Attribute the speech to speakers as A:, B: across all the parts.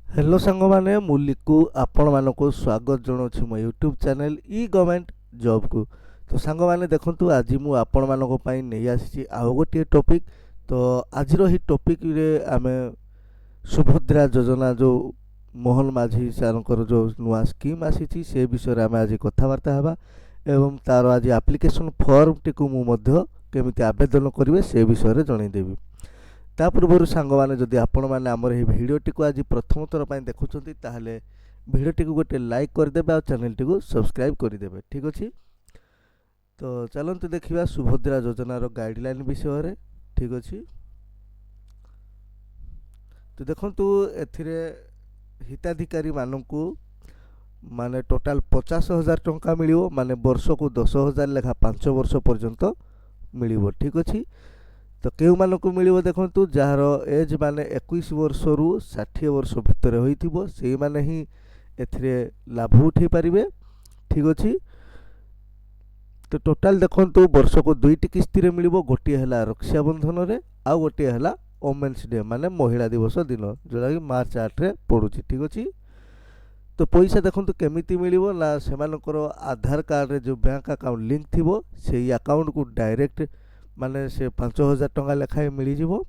A: Hello सांगमाने मु लिकु आपण मानक स्वागत जनाऊँ मो यूट्यूब चैनल ई गवर्नमेंट जॉब को। तो सांगमाने देखंतु आज मु आपण मानक पई नै आसी आउ गोटे टॉपिक। तो आज ही टॉपिक रे आमे सुभद्रा योजना जो मोहन माझी सारंकर जो नुआ स्कीम आसी से विषय आम आज कथबार्ता हेबा एवं तार आज एप्लिकेशन फॉर्म टी को मु मध्य केमिति आवेदन करिवे से विषय जनईदेवी। ता पूर्व सांग मैंने जदि आपण मैंने आमर ये भिडटी को आज प्रथम थर पर देखुं ताहले भिडटी को गोटे लाइक करदे और चैनल टी को सब्सक्राइब करदे। ठीक अच्छे। तो चलते देखा सुभद्रा योजनार गाइडलाइन विषय। ठीक अच्छे। तो देखु ए हिताधिकारी मानू माने टोटाल 50,000 टंका मिलियो माने वर्ष को 10,000 लेखा 5 वर्ष पर्यंत मिलियो। ठीक अच्छे। तो केउ मानकु मिलिबो देखंतु जार एज माने 21 वर्ष रु 60 वर्ष भितर होइथिबो सेई माने ही एथिरे लाभ उठै पारिबे। ठीक अछि। तो टोटाल देखंतु वर्ष को दुईटी किस्ती रे मिलिबो। गोटे हला रक्षाबंधन रे आ गोटे हला वोमेन्स डे माने महिला दिवस दिन जोटा कि मार्च 8 रे पड़ुछि। ठीक अछि। तो पैसा देखंतु केमिति मिलिबो ना सेमानकर आधार कार्ड रे जो बैंक अकाउंट लिंक थिबो सेई अकाउंट को डायरेक्ट माने से 5,000 टंका लेखाएं मिल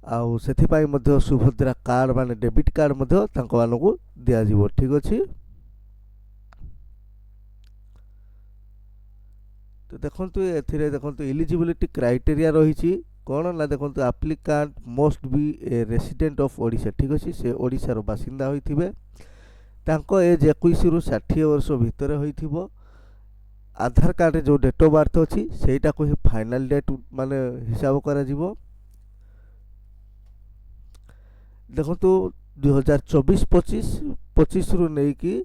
A: आउ सेथिपाई मध्य सुभद्रा कार्ड माने डेबिट कार्ड मध्य तांको मानकु दिया जिवो। ठीक अछि। तो देखंतु एथिरे देखंतु एलिजिबिलिटी क्राइटेरिया रहिछि कोन ना देखंतु applicant must be A resident of Odisha. ठीक अछि। से ओडिशा रो बासिंदा होइथिबे तांको एज 21 रु 60 वर्ष भितर होइथिबो। आधार कार्ड जो डेट ऑफ बर्थ अच्छी सेटा को ही फाइनल डेट माने हिसाब करा जिवो। देखो तो 2024-25 रु नहीं कि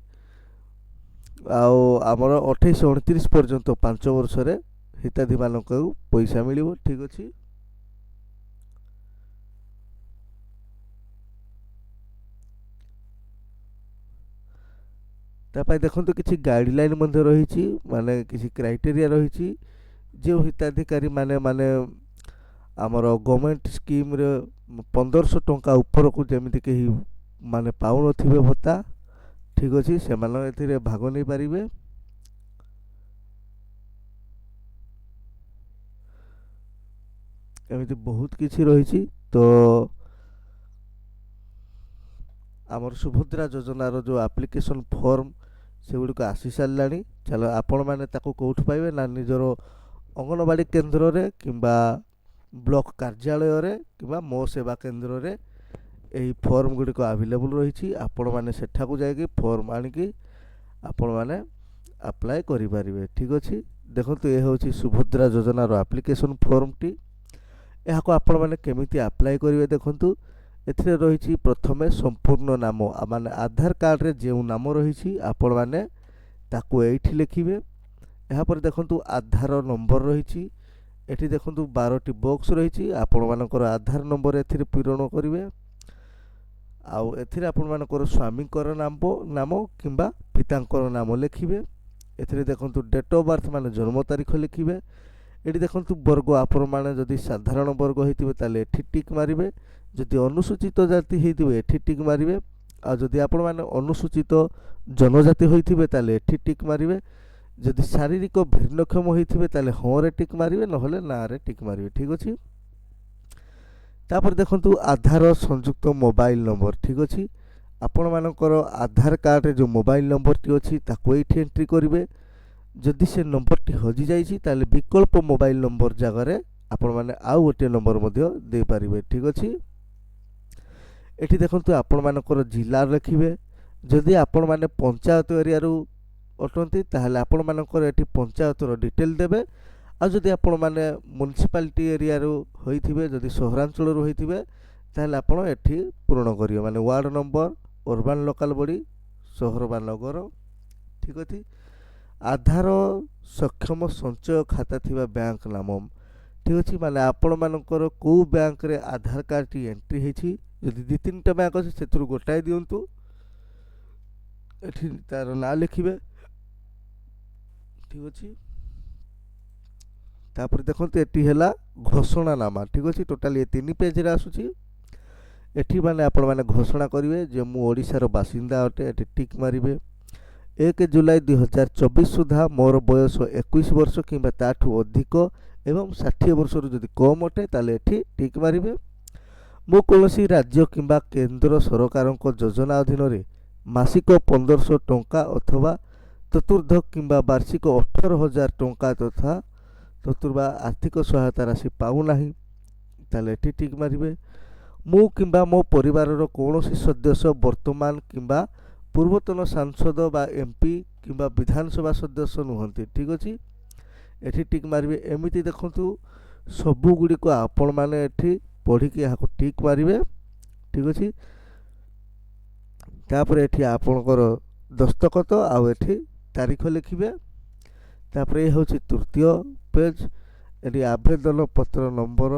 A: आमर 28-29 पर्यंत 5 वर्ष रे हिताधी मानक पैसा मिलिबो। ठीक अछि। तापाई देखंतु किछि गाइडलाइन मध्ये रहिछि माने किछि क्राइटेरिया रहिछि जो हिताधिकारी माने माने आमर गवर्नमेंट स्कीम रे 1500 टंका ऊपर को जेमिति केही माने पाउ नथिबे भत्ता। ठीक अछि। से माने एथिरे भाग नै पारिबे। एमिति बहुत किछि रहिछि। तो आमर सुभद्रा योजनार जो एप्लिकेशन फॉर्म से गुड़िक आसी सारानी। चलो आपण मैंने कौट पाइबे ना निजर अंगनवाड़ी केन्द्र रे किंबा ब्लॉक कार्यालय रे किंबा मो सेवा केन्द्र रे यही फॉर्म गुड़िक अवेलेबल रही। आपण मैंने सेठाकू जाइए फॉर्म आनिकी आपण मैंने अप्लाई करें। ठीक अच्छे। देखो ये हूँ सुभद्रा योजनार एप्लिकेशन फॉर्म टी यहाँ आपण मैंने केमिति अप्लाई करेंगे। देखु एथिरे रही प्रथमे संपूर्ण नाम माने आधार कार्ड रे जो नाम रही आपण मैंने ताकू एठी लिखिबे। यहाँ पर देखंतु आधार नंबर रही एठी देखंतु 12टी बॉक्स रही आपण मानकर आधार नंबर एथिरे पूरण करिवे। आउ एथिरे आपण मानकर स्वामीकर नाम किंबा पितांकर नाम लिखिबे। एथिरे देखंतु डेट ऑफ बर्थ माने जन्म तारीख लिखिबे। एठी देखंतु वर्ग आपण माने जदि साधारण वर्ग होइतिबे ताले एठी टिक मारिबे। जदि अनुसूचित जाति होइतिबे एठी टिक मारिबे। आ जदि आपण माने अनुसूचित जनजाति होइतिबे ताले एठी टिक मारिबे। जदि शारीरिक भिन्नक्षम होइतिबे ताले हाँ रे टिक मारिबे नहले ना रे टिक मारिबे। ठीक अछि। तापर देखंतु आधार संयुक्त मोबाइल नंबर। ठीक अछि। आपण मानकर आधार कार्ड रे जो मोबाइल नंबर टी अछि ताको एठी एंट्री करिवे। जदि से नंबर टी हजि जाइछि ताले विकल्प मोबाइल नंबर जगह रे आपण माने आउ गोटे नंबर मध्य दे पारिबे। ठीक अछि। एठी देखंतु आपण मानकर जिला लिखिबे। जदि आपण माने पंचायत एरिया रु अटंती ताहले आपण मानकर एठी पंचायत रो डिटेल देबे। आ जदि आपण माने म्युनिसिपालिटी एरिया रु होइथिबे जदि सहरांचल रु होइथिबे ताहले आपण एठी पूर्ण करियो माने ward number urban local body शहर बा नगर। ठीक अछि। आधार सक्षम संचय खाता थिबा बैंक नाम। ठीक अछि। माने आपण मानकर को बैंक रे आधार कार्ड टी एंट्री हेछि जदि 2-3टा बैंक अछि सेथुरु गोटाए दियंतु एठी तार ना लिखिबे। ठीक अछि। तापर देखंतु एटी हैला घोषणानामा। ठीक अछि। टोटल ये 3 पेज रे आसुछि। एठी माने आपण माने घोषणा करिवे जे मु ओडिशार बासिंदा अटे एठी टिक मारिबे 1 जुलाई 2024 सुधा मोर बयस 21 वर्ष किंबा ताठू अधिक एवं 60 वर्ष जदि कम अटे ताले एठी टिक मारिबे मु कौनसी राज्य किंबा केंद्र सरकारक योजना अधीन रे मासिक 1500 टंका अथवा चतुर्थ किंबा वार्षिक 18,000 टंका तथा चतुर्भा आर्थिक सहायता राशि पाऊनाही ताले एठी टिक मारिबे मु किंबा मो परिवारर कौनसी सदस्य वर्तमान किंबा पूर्वतन सांसद बा एमपी किंबा विधानसभा सदस्य नुहंती ठीक अछि एठी टिक मारिबे एमिति देखंतु सबु गुडी को आपण माने एठी पढ़ी कि यहाँ टिक मारिबे ठीक अछि तापर एठी आपणकर दस्तखत आउ एठी तारीख लिखिबे तापर ये होछि तृतीय पेज एठी आवेदन पत्र नंबर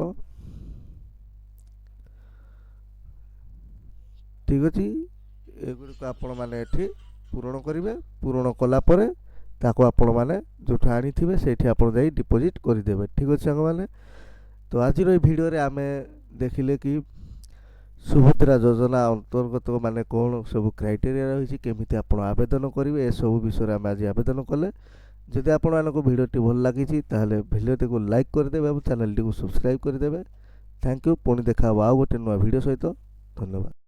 A: ठीक अछि एगुडी को आपण माने एठी पूरण करिवे पूरण कला परे ताको आपण माने जोठ आनी थिबे सेठी आपण जाई डिपॉजिट करि देबे ठीक अछि संग माने तो आज रो वीडियो रे आमे देखिले कि सुभद्रा योजना अंतर्गत माने कौन सब क्राइटेरिया रही केमिति आपण आवेदन करेंगे ए सब विषय आम आज आवेदन कले जदि आपण मानक भिडियोटी भल लगी ताहले भिडियोटी को लाइक करदेवे और चैनल टी को सब्सक्राइब करदेवे थैंक यू पुणी देखा आउ गोटे नुआ वीडियो सहित धन्यवाद।